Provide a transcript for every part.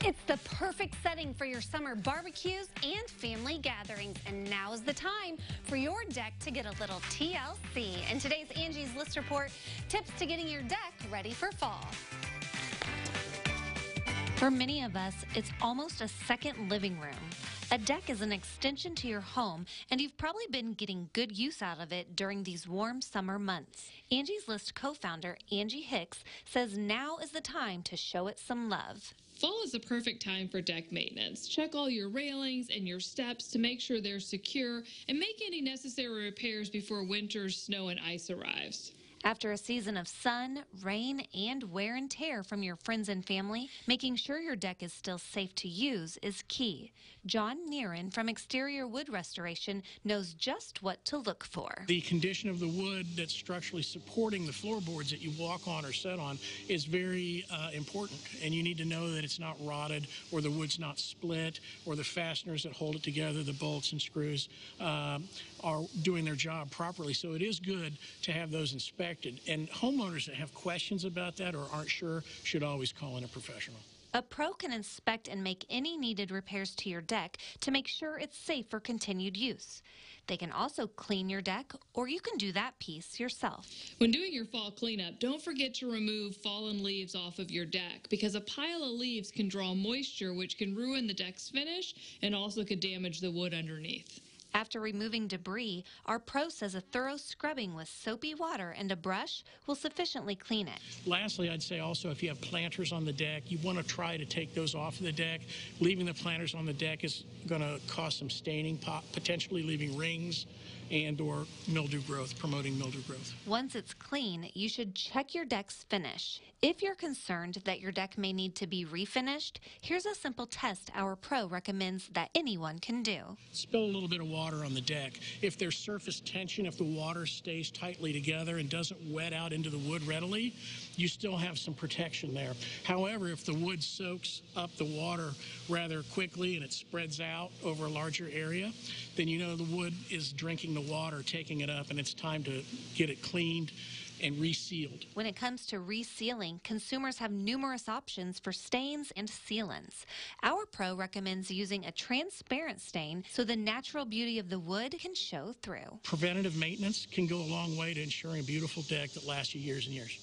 It's the perfect setting for your summer barbecues and family gatherings. And now is the time for your deck to get a little TLC. In today's Angie's List Report, tips to getting your deck ready for fall. For many of us, it's almost a second living room. A deck is an extension to your home, and you've probably been getting good use out of it during these warm summer months. Angie's List co-founder Angie Hicks says now is the time to show it some love. Fall is the perfect time for deck maintenance. Check all your railings and your steps to make sure they're secure and make any necessary repairs before winter's snow and ice arrives. After a season of sun, rain, and wear and tear from your friends and family, making sure your deck is still safe to use is key. John Nearin from Exterior Wood Restoration knows just what to look for. The condition of the wood that's structurally supporting the floorboards that you walk on or sit on is very important, and you need to know that it's not rotted or the wood's not split or the fasteners that hold it together, the bolts and screws, are doing their job properly. So it is good to have those inspected. And homeowners that have questions about that or aren't sure should always call in a professional. A pro can inspect and make any needed repairs to your deck to make sure it's safe for continued use. They can also clean your deck, or you can do that piece yourself. When doing your fall cleanup, don't forget to remove fallen leaves off of your deck, because a pile of leaves can draw moisture, which can ruin the deck's finish and also could damage the wood underneath. After removing debris, our pro says a thorough scrubbing with soapy water and a brush will sufficiently clean it. Lastly, I'd say also if you have planters on the deck, you want to try to take those off of the deck. Leaving the planters on the deck is going to cause some staining, potentially leaving rings and or mildew growth, promoting mildew growth. Once it's clean, you should check your deck's finish. If you're concerned that your deck may need to be refinished, here's a simple test our pro recommends that anyone can do. Spill a little bit of water on the deck. If there's surface tension, if the water stays tightly together and doesn't wet out into the wood readily, you still have some protection there. However, if the wood soaks up the water rather quickly and it spreads out over a larger area, then you know the wood is drinking the water, taking it up, and it's time to get it cleaned and resealed. When it comes to resealing, consumers have numerous options for stains and sealants. Our pro recommends using a transparent stain so the natural beauty of the wood can show through. Preventative maintenance can go a long way to ensuring a beautiful deck that lasts you years and years.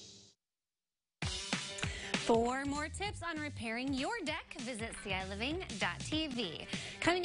For more tips on repairing your deck, visit CILiving.tv. Coming